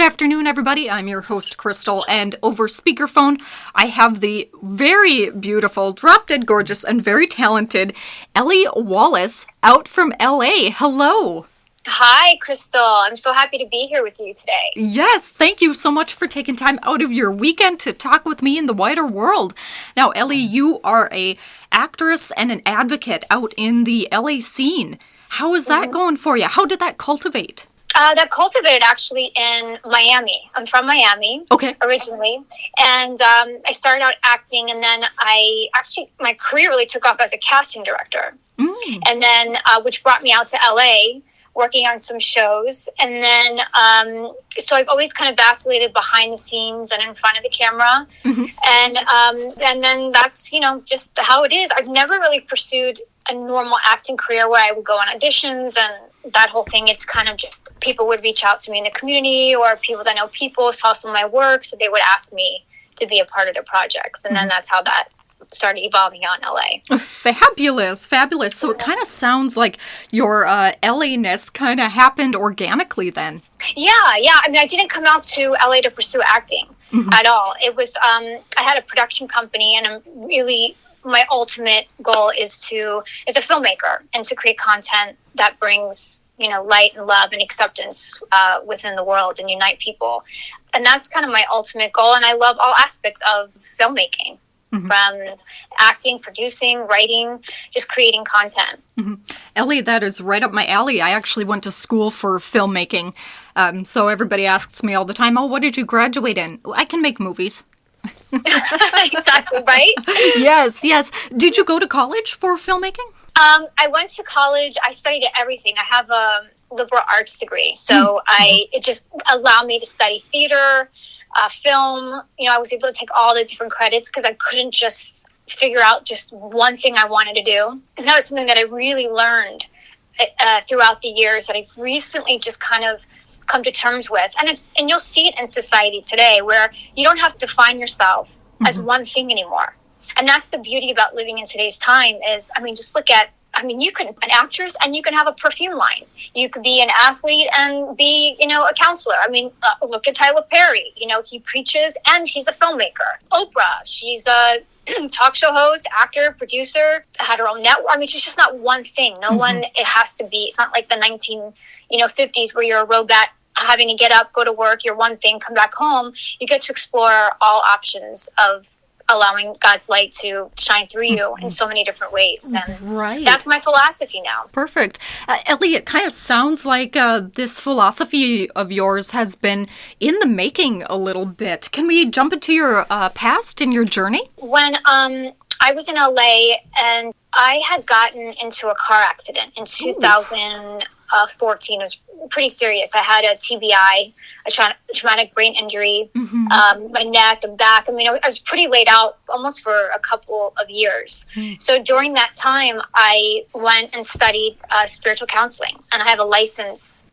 Good afternoon, everybody. I'm your host, Crystal, and over speakerphone, I have the very beautiful, drop-dead gorgeous, and very talented Elle E Wallace out from LA. Hello. Hi, Crystal. I'm so happy to be here with you today. Yes, thank you so much for taking time out of your weekend to talk with me in the wider world. Now, Elle, you are an actress and an advocate out in the LA scene. How is that going for you? How did that cultivate? That cultivated actually in Miami. I'm from Miami originally. And I started out acting, and then my career really took off as a casting director. And then, which brought me out to LA, working on some shows. And then, so I've always kind of vacillated behind the scenes and in front of the camera. And then that's, just how it is. I've never really pursued a normal acting career where I would go on auditions and that whole thing. It's kind of just people would reach out to me in the community, or people that know people saw some of my work, so they would ask me to be a part of their projects. And then that's how that started evolving out in LA. Fabulous. So it kind of sounds like your LA-ness kind of happened organically then. Yeah. I mean, I didn't come out to LA to pursue acting at all. It was, I had a production company, and my ultimate goal is a filmmaker and to create content that brings, light and love and acceptance within the world and unite people. And that's kind of my ultimate goal. And I love all aspects of filmmaking, from acting, producing, writing, just creating content. Elle, that is right up my alley. I actually went to school for filmmaking. So everybody asks me all the time, what did you graduate in? I can make movies. Exactly, right? Yes. Did you go to college for filmmaking? I went to college. I studied everything. I have a liberal arts degree, so it just allowed me to study theater, film. I was able to take all the different credits because I couldn't just figure out just one thing I wanted to do. And that was something that I really learned throughout the years that I've recently just kind of come to terms with. And you'll see it in society today, where you don't have to define yourself as one thing anymore. And that's the beauty about living in today's time is, just look at, you can be an actress and you can have a perfume line. You could be an athlete and be, a counselor. Look at Tyler Perry. He preaches and he's a filmmaker. Oprah, she's a talk show host, actor, producer, had her own network. She's just not one thing. No one, it has to be. It's not like the 1950s where you're a robot having to get up, go to work, you're one thing, come back home. You get to explore all options of allowing God's light to shine through you in so many different ways. And that's my philosophy now. Perfect. Elle, it kind of sounds like this philosophy of yours has been in the making a little bit. Can we jump into your past and your journey? When I was in LA, and I had gotten into a car accident in 2014. It was pretty serious. I had a TBI, a traumatic brain injury, my neck and back. I was pretty laid out almost for a couple of years. So during that time, I went and studied spiritual counseling, and I have a license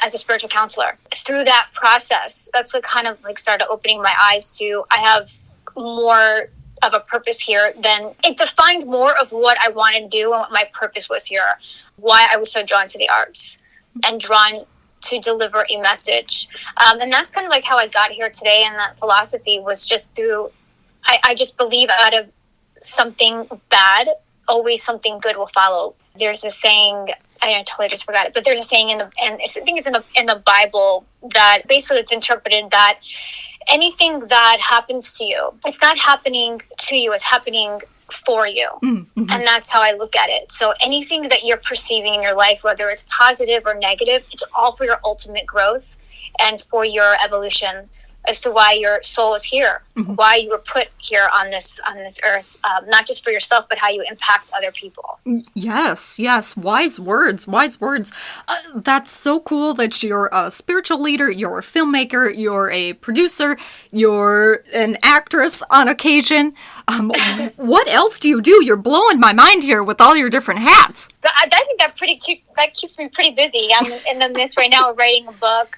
as a spiritual counselor. Through that process, that's what kind of started opening my eyes to, I have more of a purpose here. Then it defined more of what I wanted to do and what my purpose was here, why I was so drawn to the arts and drawn to deliver a message. And that's kind of how I got here today. And that philosophy was just through, I just believe out of something bad, always something good will follow. There's a saying, I totally just forgot it, but there's a saying I think it's in the Bible, that basically it's interpreted that anything that happens to you, it's not happening to you, it's happening for you. And that's how I look at it. So anything that you're perceiving in your life, whether it's positive or negative, it's all for your ultimate growth and for your evolution as to why your soul is here, why you were put here on this earth, not just for yourself, but how you impact other people. Yes. Wise words. That's so cool that you're a spiritual leader, you're a filmmaker, you're a producer, you're an actress on occasion. What else do you do? You're blowing my mind here with all your different hats. I think that keeps me pretty busy. I'm in the midst right now of writing a book.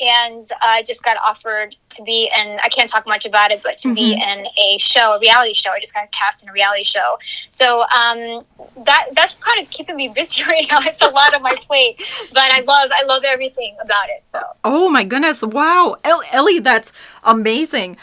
and I just got offered to be in, I can't talk much about it, but to be in a show, a reality show. I just got cast in a reality show. So that's kind of keeping me busy right now. It's a lot on my plate, but I love everything about it. So. Oh my goodness. Wow. Ellie, that's amazing.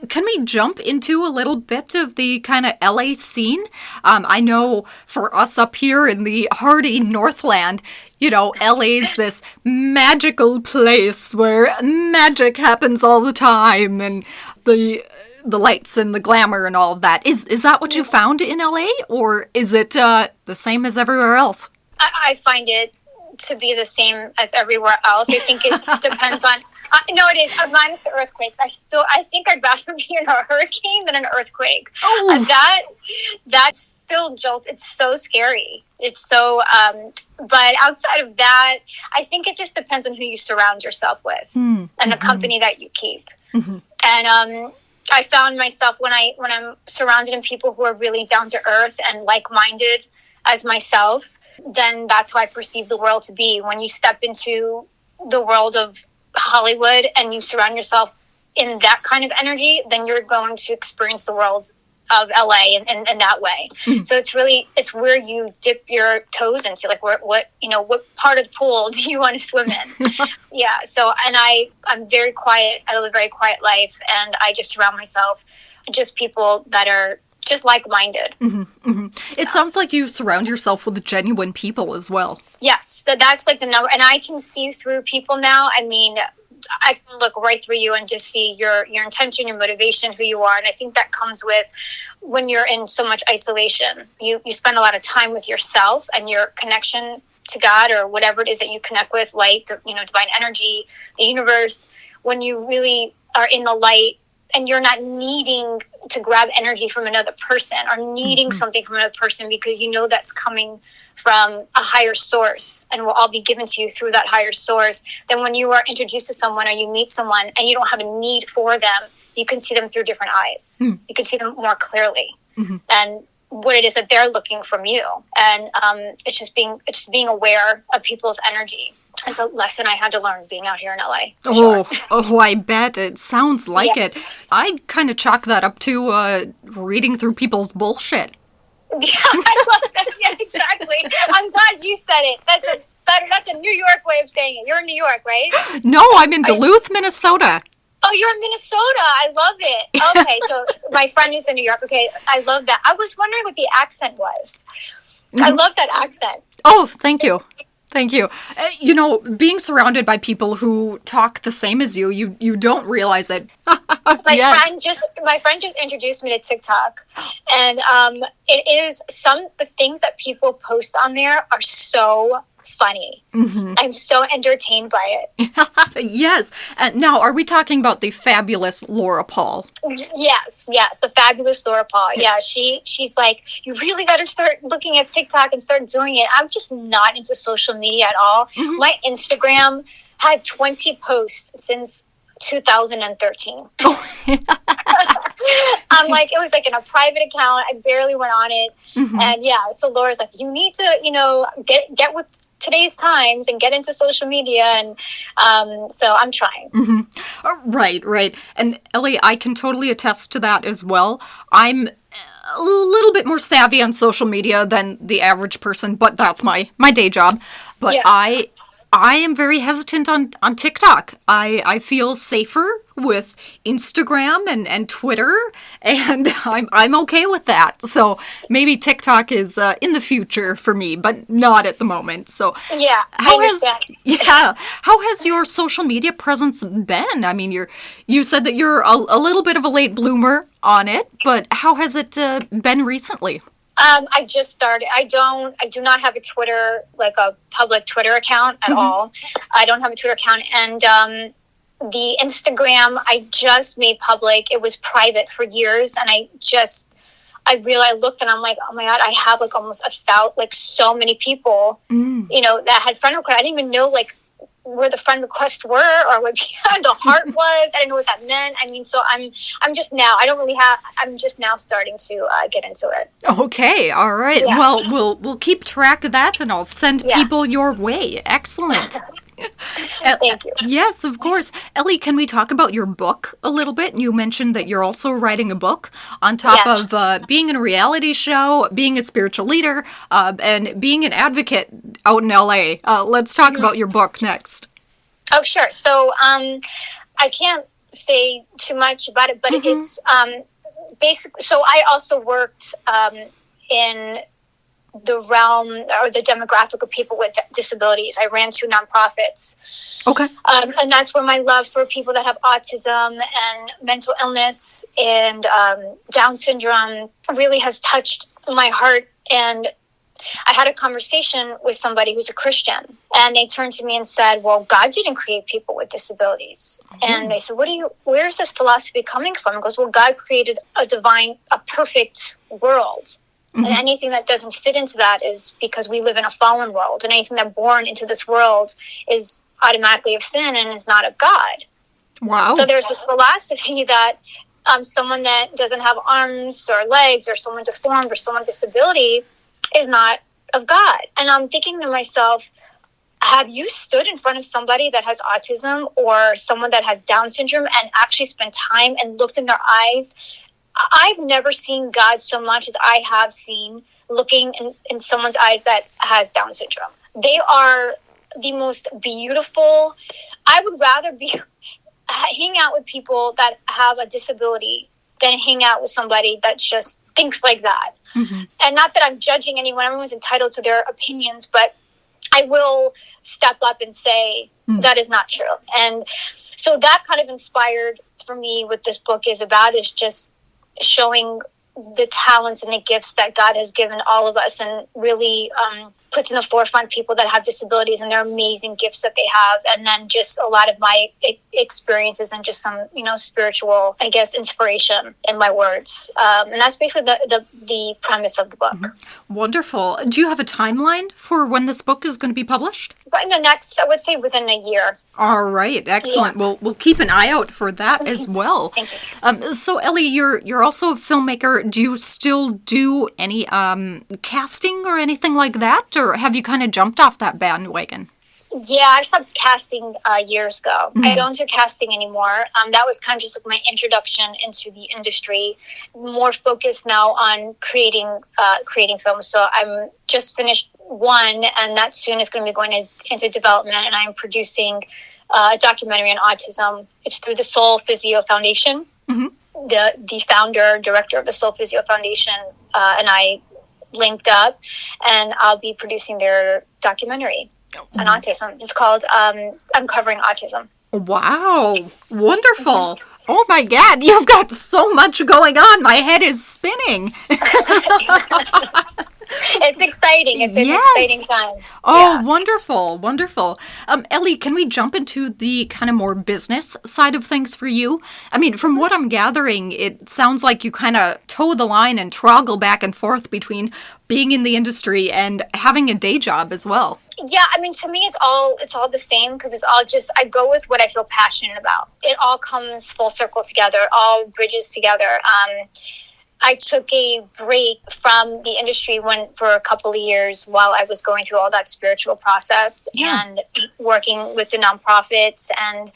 Can we jump into a little bit of the kind of LA scene? I know for us up here in the hardy Northland, you know, LA's this magical place where magic happens all the time, and the lights and the glamour and all of that. Is that what you found in LA, or is it the same as everywhere else? I find it to be the same as everywhere else. I think it depends on. No, it is. Minus the earthquakes. I think I'd rather be in a hurricane than an earthquake. Oh. That still jolt. It's so scary. It's so. But outside of that, I think it just depends on who you surround yourself with and the company that you keep. And I found myself when I'm surrounded in people who are really down to earth and like-minded as myself, then that's how I perceive the world to be. When you step into the world of Hollywood and you surround yourself in that kind of energy, then you're going to experience the world of LA in that way. So it's where you dip your toes into, like what part of the pool do you want to swim in? Yeah. So, and I'm very quiet. I live a very quiet life, and I just surround myself just people that are just like-minded. It sounds like you surround yourself with genuine people as well. Yes, that's like the number, and I can see through people now. I mean, I can look right through you and just see your intention, your motivation, who you are. And I think that comes with when you're in so much isolation. You spend a lot of time with yourself and your connection to God or whatever it is that you connect with, light, divine energy, the universe. When you really are in the light and you're not needing to grab energy from another person or needing something from another person, because you know that's coming from a higher source and will all be given to you through that higher source. Then when you are introduced to someone or you meet someone and you don't have a need for them, you can see them through different eyes. You can see them more clearly and what it is that they're looking from you. And it's just being aware of people's energy. It's a lesson I had to learn being out here in LA. Oh, I bet. It sounds like it. I kind of chalk that up to reading through people's bullshit. Yeah, I love that. Yeah, exactly. I'm glad you said it. That's a New York way of saying it. You're in New York, right? No, I'm in Duluth, Minnesota. Oh, you're in Minnesota. I love it. Okay, so my friend is in New York. Okay, I love that. I was wondering what the accent was. I love that accent. Oh, thank you. Thank you. Being surrounded by people who talk the same as you, you don't realize it. My friend just introduced me to TikTok, and it is the things that people post on there are so funny. I'm so entertained by it. Yes. Now, are we talking about the fabulous Laura Paul? Yes, the fabulous Laura Paul. Yeah, she's like, you really got to start looking at TikTok and start doing it. I'm just not into social media at all. My Instagram had 20 posts since 2013. I'm like, it was like in a private account. I barely went on it. And yeah, so Laura's like, you need to, get with today's times and get into social media. And so I'm trying. Right. And Ellie, I can totally attest to that as well. I'm a little bit more savvy on social media than the average person, but that's my day job. But yeah. I am very hesitant on TikTok. I feel safer with Instagram and Twitter, and I'm okay with that. So maybe TikTok is in the future for me, but not at the moment. So yeah, I understand. How has your social media presence been? I mean, you said that you're a little bit of a late bloomer on it, but how has it been recently? I just started. I do not have a Twitter, like a public Twitter account at all. I don't have a Twitter account. And the Instagram, I just made public. It was private for years. And I looked and I'm like, oh my God, I have like almost so many people, that had friend requests. I didn't even know where the friend requests were or what the heart was. I didn't know what that meant. I mean, so I'm just now, I'm just now starting to get into it. Okay. All right. Yeah. Well, we'll keep track of that and I'll send people your way. Excellent. Thank you. Yes, of course. Ellie, can we talk about your book a little bit? You mentioned that you're also writing a book on top Yes. of being in a reality show, being a spiritual leader, and being an advocate out in LA. Let's talk about your book next. Oh, sure. So I can't say too much about it, but it's basically, so I also worked in the realm or the demographic of people with disabilities. I ran 2 nonprofits. Okay. And that's where my love for people that have autism and mental illness and Down syndrome really has touched my heart. And I had a conversation with somebody who's a Christian, and they turned to me and said, well, God didn't create people with disabilities. And I said, where is this philosophy coming from? He goes, well, God created a perfect world. And anything that doesn't fit into that is because we live in a fallen world, and anything that's born into this world is automatically of sin and is not of God. Wow. So there's this philosophy that someone that doesn't have arms or legs or someone deformed or someone with disability is not of God. And I'm thinking to myself, have you stood in front of somebody that has autism or someone that has Down syndrome and actually spent time and looked in their eyes? I've never seen God so much as I have seen looking in someone's eyes that has Down syndrome. They are the most beautiful. I would rather hang out with people that have a disability than hang out with somebody that just thinks like that. And not that I'm judging anyone. Everyone's entitled to their opinions, but I will step up and say that is not true. And so that kind of inspired for me what this book is just showing the talents and the gifts that God has given all of us, and really puts in the forefront people that have disabilities and their amazing gifts that they have. And then just a lot of my experiences and just some, spiritual, I guess, inspiration in my words. And that's basically the premise of the book. Wonderful. Do you have a timeline for when this book is going to be published? But in the next, I would say within a year. All right, excellent. Yeah. We'll keep an eye out for that as well. Thank you. So Ellie, you're also a filmmaker. Do you still do any casting or anything like that, or have you kind of jumped off that bandwagon? Yeah, I stopped casting years ago. I don't do casting anymore. That was kind of just like my introduction into the industry. More focused now on creating films. So I'm just finished one, and that soon is going to be going into development. And I'm producing a documentary on autism. It's through the Soul Physio Foundation. The founder, director of the Soul Physio Foundation, and I linked up, and I'll be producing their documentary on autism. It's called Uncovering Autism. Wow, wonderful. Oh my God, you've got so much going on. My head is spinning. It's exciting. It's an exciting time. Oh, yeah. Wonderful, wonderful. Ellie, can we jump into the kind of more business side of things for you? I mean, from what I'm gathering, it sounds like you kind of toe the line and toggle back and forth between being in the industry and having a day job as well. Yeah, I mean, to me, it's all the same, because it's all just, I go with what I feel passionate about. It all comes full circle together. It all bridges together. I took a break from the industry for a couple of years while I was going through all that spiritual process and working with the nonprofits. And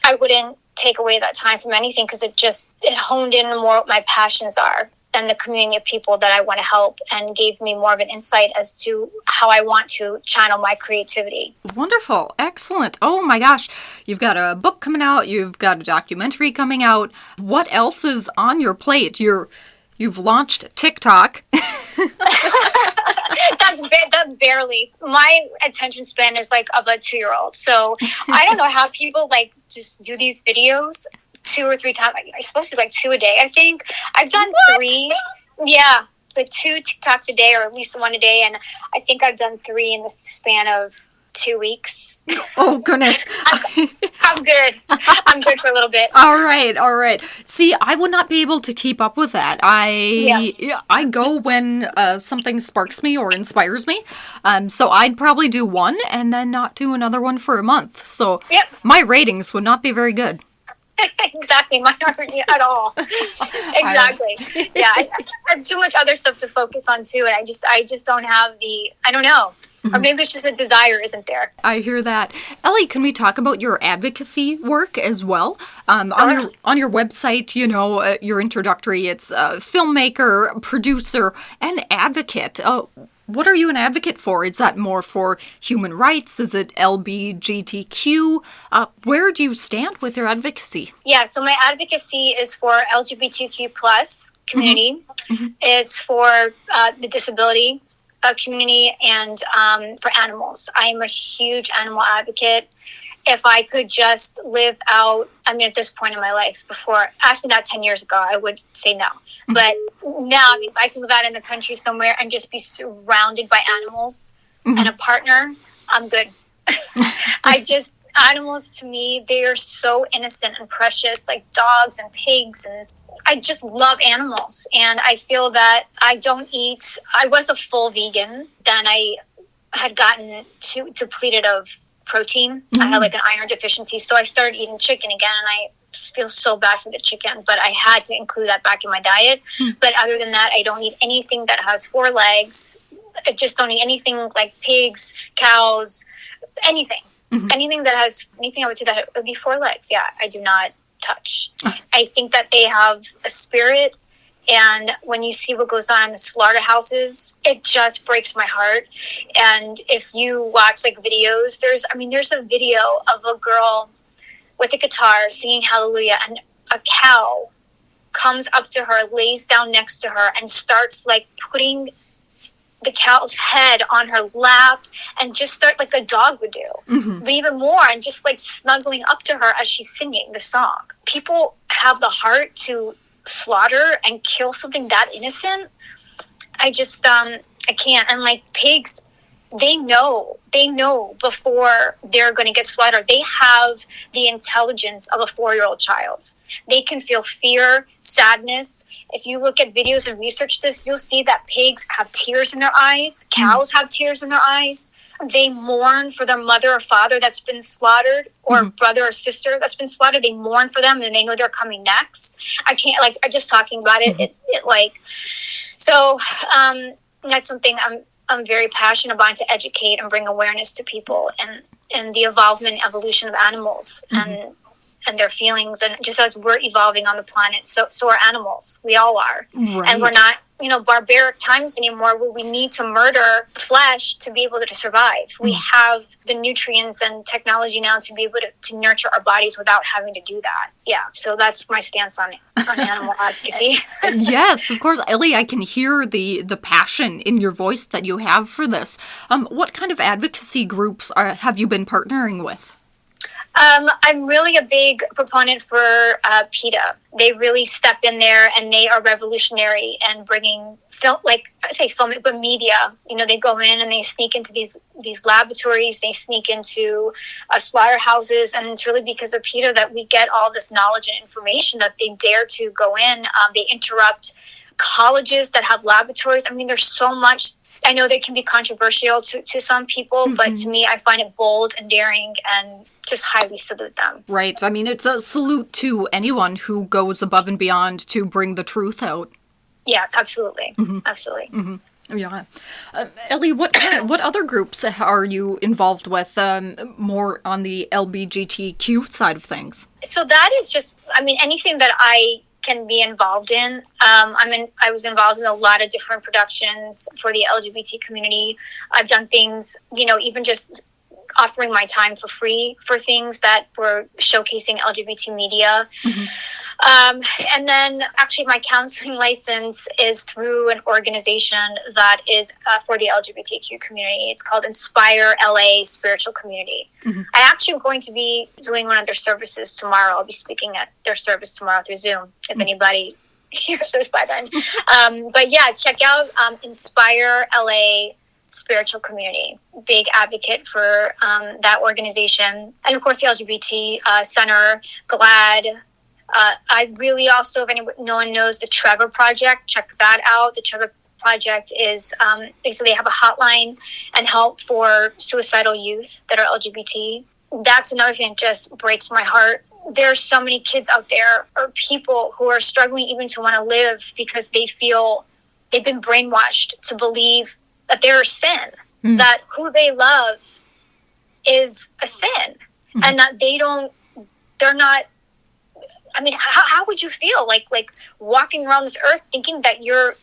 I wouldn't take away that time from anything, because it honed in more what my passions are and the community of people that I want to help, and gave me more of an insight as to how I want to channel my creativity. Wonderful. Excellent. Oh my gosh. You've got a book coming out. You've got a documentary coming out. What else is on your plate? You've launched TikTok. That's barely. My attention span is like of a 2-year-old. So I don't know how people like just do these videos 2 or 3 times. I'm supposed to do like 2 a day, I think. I've done 3. Yeah. Like 2 TikToks a day, or at least 1 a day. And I think I've done 3 in the span of 2 weeks. Oh, goodness. I'm good. I'm good for a little bit. All right. See, I would not be able to keep up with that. I go when something sparks me or inspires me. So I'd probably do one and then not do another one for a month. So my ratings would not be very good. Exactly. Mine aren't at all. Exactly. Yeah. I have too much other stuff to focus on too. And I just don't have I don't know. Or maybe it's just a desire isn't there. I hear that. Ellie, can we talk about your advocacy work as well? On your website, your introductory, it's filmmaker, producer, and advocate. What are you an advocate for? Is that more for human rights? Is it LBGTQ? Where do you stand with your advocacy? Yeah, so my advocacy is for LGBTQ plus community. It's for the disability community and for animals. I am a huge animal advocate. If I could just live out, at this point in my life, before, asked me that 10 years ago, I would say no. But now, if I can live out in the country somewhere and just be surrounded by animals and a partner, I'm good. Animals to me, they are so innocent and precious, like dogs and pigs, and I just love animals. And I feel that I was a full vegan, then I had gotten too depleted of protein. I had like an iron deficiency, so I started eating chicken again, and I feel so bad for the chicken, but I had to include that back in my diet. But other than that, I don't eat anything that has 4 legs. I just don't eat anything like pigs, cows, anything. Anything I would say that would be 4 legs. Yeah, I do not touch. I think that they have a spirit, and when you see what goes on in the slaughterhouses, it just breaks my heart. And if you watch like videos, there's a video of a girl with a guitar singing Hallelujah, and a cow comes up to her, lays down next to her, and starts like putting the cow's head on her lap and just start like a dog would do, but even more, and just like snuggling up to her as she's singing the song. People have the heart to slaughter and kill something that innocent. I can't. And like pigs, they know before they're going to get slaughtered. They have the intelligence of a 4-year-old child. They can feel fear, sadness. If you look at videos and research this, you'll see that pigs have tears in their eyes. Cows have tears in their eyes. They mourn for their mother or father that's been slaughtered, or brother or sister that's been slaughtered. They mourn for them, and they know they're coming next. I can't, like, I just talking about it, so that's something I'm very passionate about, to educate and bring awareness to people, and the evolvement, evolution of animals, and their feelings. And just as we're evolving on the planet, so are animals. We all are. Right. And we're not, barbaric times anymore where we need to murder flesh to be able to survive. We have the nutrients and technology now to be able to nurture our bodies without having to do that. Yeah, so that's my stance on animal advocacy. Yes, of course. Ellie, I can hear the passion in your voice that you have for this. What kind of advocacy groups have you been partnering with? I'm really a big proponent for PETA. They really step in there, and they are revolutionary and bringing film, but media. They go in and they sneak into these laboratories. They sneak into slaughterhouses, and it's really because of PETA that we get all this knowledge and information, that they dare to go in. They interrupt colleges that have laboratories. There's so much. I know they can be controversial to some people, but to me, I find it bold and daring, and just highly salute them. Right. It's a salute to anyone who goes above and beyond to bring the truth out. Yes, absolutely. Absolutely. Yeah. Ellie, what other groups are you involved with, more on the LBGTQ side of things? So that is just, anything that I can be involved in. I was involved in a lot of different productions for the LGBT community. I've done things, even just offering my time for free for things that were showcasing LGBT media. And then actually my counseling license is through an organization that is for the LGBTQ community. It's called Inspire LA Spiritual Community. I actually am going to be doing one of their services tomorrow. I'll be speaking at their service tomorrow through Zoom, if anybody hears this by then. But yeah, check out Inspire LA Spiritual Community. Big advocate for that organization. And of course the LGBT Center, GLAD. I really also, if no one knows the Trevor Project, check that out. The Trevor Project is basically they have a hotline and help for suicidal youth that are LGBT. That's another thing that just breaks my heart. There's so many kids out there, or people who are struggling even to want to live because they feel they've been brainwashed to believe that they're a sin. that who they love is a sin, and that they're not. I mean, how would you feel like walking around this earth thinking that you're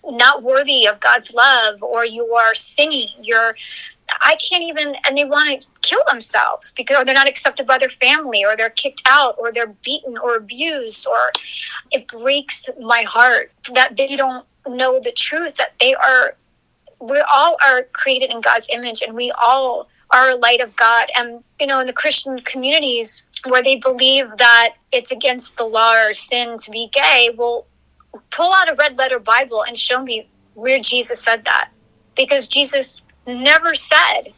not worthy of God's love, or you are sinning? I can't even, and they want to kill themselves because, or they're not accepted by their family, or they're kicked out, or they're beaten or abused, or it breaks my heart that they don't know the truth, that we all are created in God's image, and we all are a light of God. And, in the Christian communities where they believe that it's against the law or sin to be gay, well, pull out a red letter Bible and show me where Jesus said that. Because Jesus never said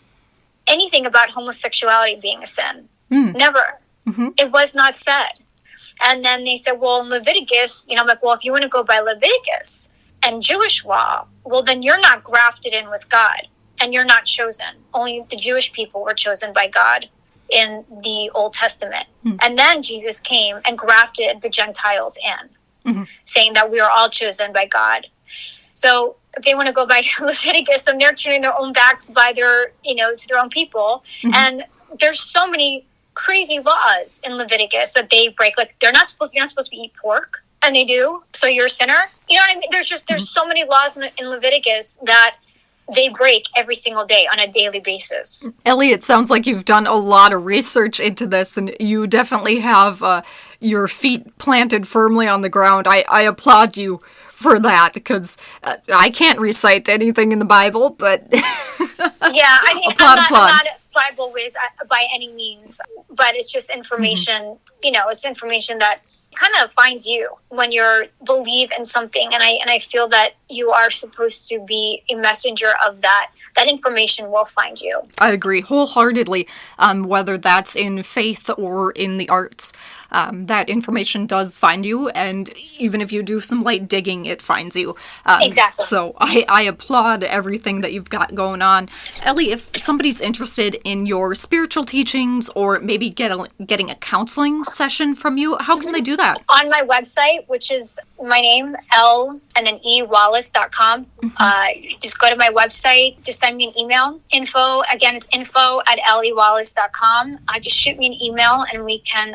anything about homosexuality being a sin. Never. It was not said. And then they said, well, in Leviticus, I'm like, well, if you want to go by Leviticus and Jewish law, well, then you're not grafted in with God, and you're not chosen. Only the Jewish people were chosen by God in the Old Testament. And then Jesus came and grafted the Gentiles in, saying that we are all chosen by God. So if they want to go by Leviticus, then they're turning their own backs by to their own people. And there's so many crazy laws in Leviticus that they break. Like you're not supposed to eat pork, and they do. So you're a sinner. You know what I mean? There's so many laws in Leviticus that they break every single day on a daily basis. Ellie, it sounds like you've done a lot of research into this, and you definitely have your feet planted firmly on the ground. I applaud you for that, because I can't recite anything in the Bible, but yeah, I mean, I'm not a Bible whiz by any means, but it's just information. It's information that kind of finds you when you believe in something, and I feel that you are supposed to be a messenger of that information will find you. I agree wholeheartedly, whether that's in faith or in the arts. That information does find you, and even if you do some light digging, it finds you. Exactly. So I applaud everything that you've got going on. Ellie, if somebody's interested in your spiritual teachings, or maybe getting a counseling session from you, how can they do that? On my website, which is my name, Elle and then E Wallace.com. Just go to my website, just send me an email. It's info@LEWallace.com. Just shoot me an email, and we can,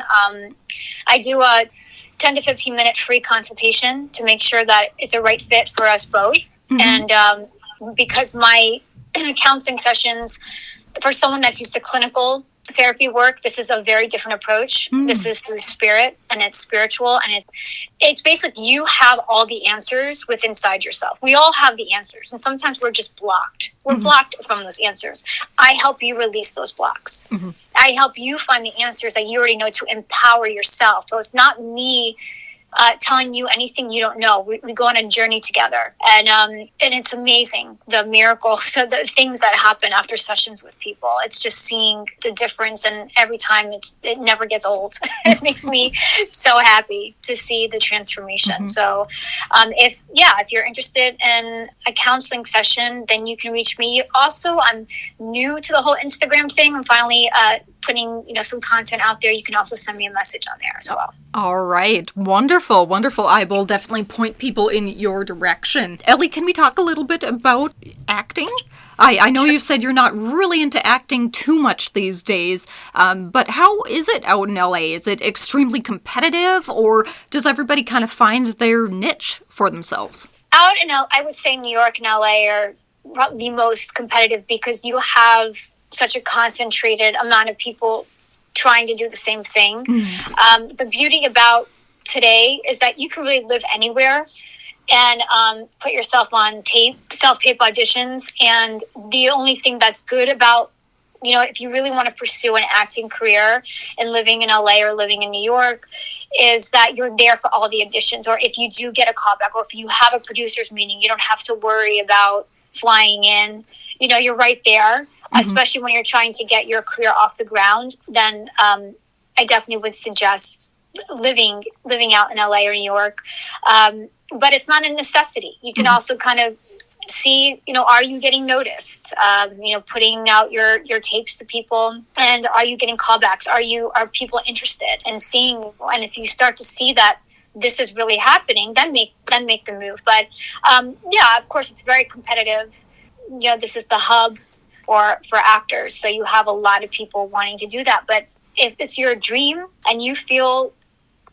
I do a 10 to 15 minute free consultation to make sure that it's a right fit for us both. And because my counseling sessions, for someone that's used to clinical therapy work, this is a very different approach. This is through spirit, and it's spiritual, and it's basically you have all the answers within inside yourself. We all have the answers, and sometimes we're just blocked. We're blocked from those answers. I help you release those blocks. I help you find the answers that you already know to empower yourself. So it's not me telling you anything you don't know. We go on a journey together, and it's amazing, the miracles, so the things that happen after sessions with people. It's just seeing the difference, and every time it never gets old. It makes me so happy to see the transformation. So if you're interested in a counseling session, then you can reach me. Also, I'm new to the whole Instagram thing. I'm finally putting some content out there. You can also send me a message on there as well. All right. Wonderful. I will definitely point people in your direction. Ellie, can we talk a little bit about acting? I know you said you're not really into acting too much these days, but how is it out in LA? Is it extremely competitive, or does everybody kind of find their niche for themselves? Out in I would say New York and LA are the most competitive, because you have such a concentrated amount of people trying to do the same thing. The beauty about today is that you can really live anywhere and put yourself on self-tape auditions. And the only thing that's good about, if you really want to pursue an acting career and living in LA or living in New York, is that you're there for all the auditions. Or if you do get a callback, or if you have a producer's meeting, you don't have to worry about flying in. You're right there, especially when you're trying to get your career off the ground. Then I definitely would suggest living out in LA or New York. But it's not a necessity. You can also kind of see, are you getting noticed? Putting out your tapes to people, and are you getting callbacks? Are people interested in seeing? And if you start to see that this is really happening, then make the move. But of course, it's very competitive. this is the hub for actors. So you have a lot of people wanting to do that. But if it's your dream and you feel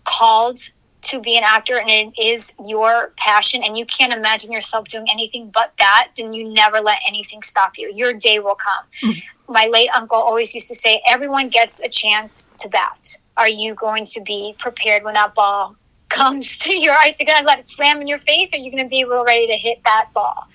called to be an actor and it is your passion and you can't imagine yourself doing anything but that, then you never let anything stop you. Your day will come. My late uncle always used to say, everyone gets a chance to bat. Are you going to be prepared when that ball comes to your eyes? Are you going to let it slam in your face, or are you going to be ready to hit that ball?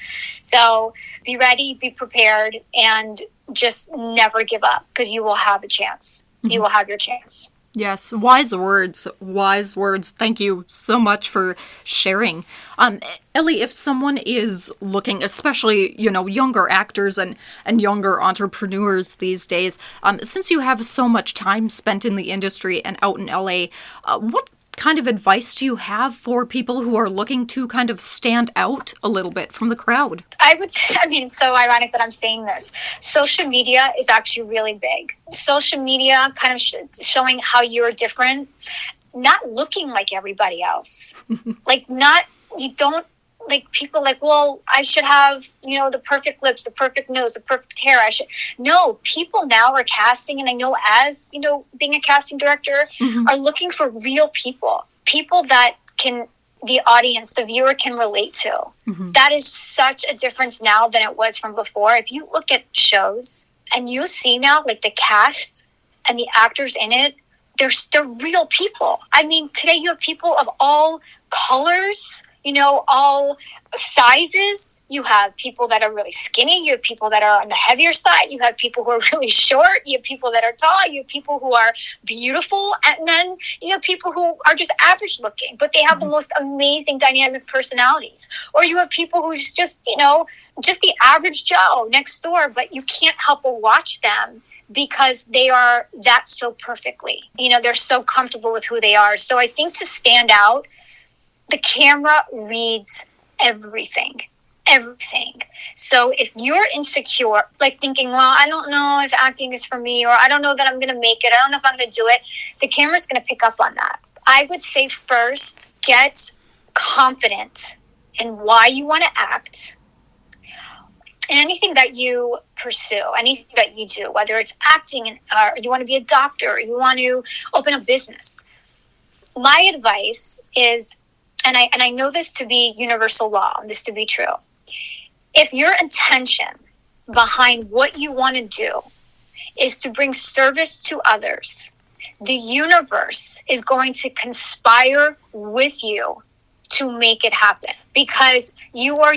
So be ready, be prepared, and just never give up, because you will have a chance. You will have your chance. Yes, wise words, wise words. Thank you so much for sharing. Ellie, if someone is looking, especially, younger actors and younger entrepreneurs these days, since you have so much time spent in the industry and out in LA, what kind of advice do you have for people who are looking to kind of stand out a little bit from the crowd? It's so ironic that I'm saying this. Social media is actually really big. Social media kind of showing how you're different, not looking like everybody else. People well, I should have, the perfect lips, the perfect nose, the perfect hair. No, people now are casting, and I know as, being a casting director, are looking for real people that the audience, the viewer can relate to. That is such a difference now than it was from before. If you look at shows and you see now, like, the cast and the actors in it, they're real people. Today you have people of all colors, all sizes. You have people that are really skinny. You have people that are on the heavier side. You have people who are really short. You have people that are tall. You have people who are beautiful. And then you have people who are just average looking, but they have the most amazing dynamic personalities. Or you have people who's just the average Joe next door, but you can't help but watch them because they are that so perfectly. They're so comfortable with who they are. So I think to stand out, the camera reads everything. So if you're insecure, like thinking, well, I don't know if acting is for me, or I don't know that I'm going to make it, I don't know if I'm going to do it, the camera's going to pick up on that. I would say first, get confident in why you want to act. And anything that you pursue, anything that you do, whether it's acting, or you want to be a doctor, or you want to open a business, my advice is, and I know this to be universal law, this to be true. If your intention behind what you want to do is to bring service to others, the universe is going to conspire with you to make it happen, because you are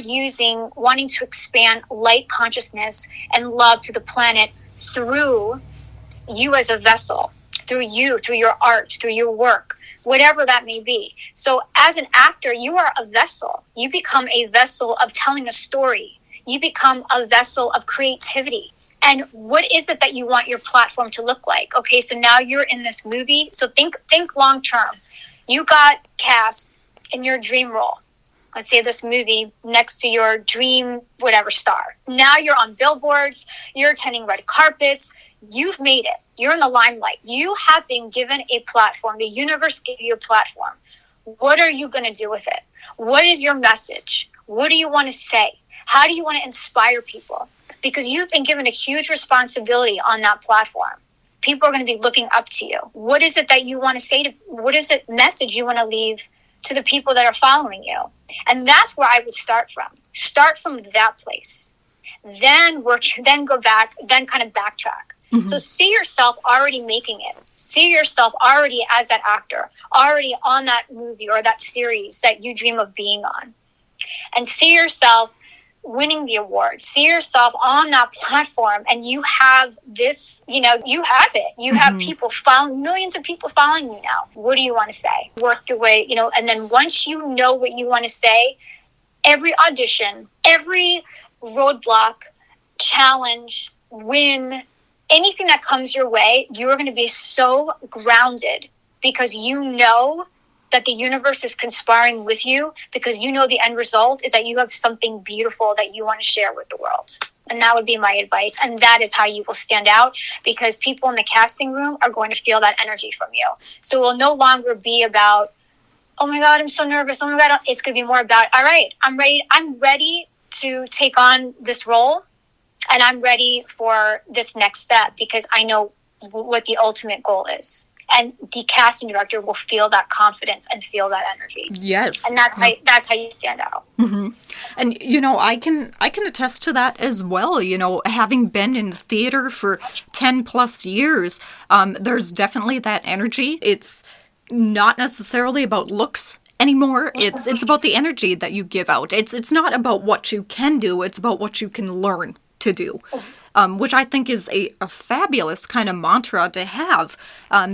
wanting to expand light consciousness and love to the planet through you as a vessel, through your art, through your work, whatever that may be. So as an actor, you are a vessel. You become a vessel of telling a story. You become a vessel of creativity. And what is it that you want your platform to look like? Okay, so now you're in this movie. So think long term. You got cast in your dream role. Let's say this movie next to your dream whatever star. Now you're on billboards. You're attending red carpets. You've made it. You're in the limelight. You have been given a platform. The universe gave you a platform. What are you going to do with it? What is your message? What do you want to say? How do you want to inspire people? Because you've been given a huge responsibility on that platform. People are going to be looking up to you. What is it that you want to say? What is it message you want to leave to the people that are following you? And that's where I would start from. Start from that place. Then go back, then kind of backtrack. So see yourself already making it. See yourself already as that actor, already on that movie or that series that you dream of being on. And see yourself winning the award. See yourself on that platform, and you have this, you have it. You have millions of people following you now. What do you want to say? Work your way, and then once you know what you want to say, every audition, every roadblock, challenge, win, anything that comes your way, you're going to be so grounded because you know that the universe is conspiring with you, because you know the end result is that you have something beautiful that you want to share with the world. And that would be my advice. And that is how you will stand out, because people in the casting room are going to feel that energy from you. So it will no longer be about, oh my God, I'm so nervous. Oh my God. It's going to be more about, all right, I'm ready. I'm ready to take on this role, and I'm ready for this next step because I know what the ultimate goal is. And the casting director will feel that confidence and feel that energy. Yes. And that's how you stand out. Mm-hmm. And, you know, I can attest to that as well. You know, having been in theater for 10 plus years, there's definitely that energy. It's not necessarily about looks anymore. It's about the energy that you give out. It's not about what you can do. It's about what you can learn to do, which I think is a fabulous kind of mantra to have,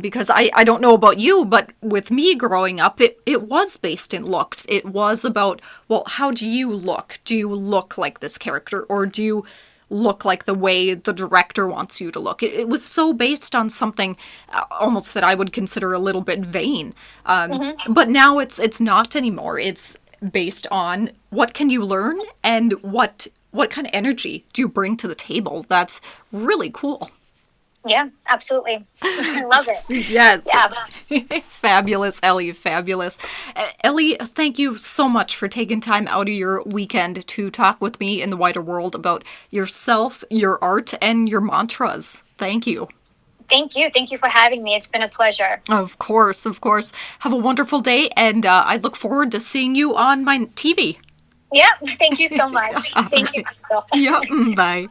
because I don't know about you, but with me growing up, it was based in looks. It was about, well, how do you look? Do you look like this character, or do you look like the way the director wants you to look? It was so based on something almost that I would consider a little bit vain. But now it's not anymore. It's based on what can you learn and what kind of energy do you bring to the table. That's really cool. Yeah, absolutely. I love it. Yes. Yeah. Fabulous, Ellie, fabulous. Ellie, thank you so much for taking time out of your weekend to talk with me in the wider world about yourself, your art, and your mantras. Thank you. Thank you. Thank you for having me. It's been a pleasure. Of course, of course. Have a wonderful day, and I look forward to seeing you on my TV. Yep. Thank you so much. Thank you, Crystal. Yep. Bye.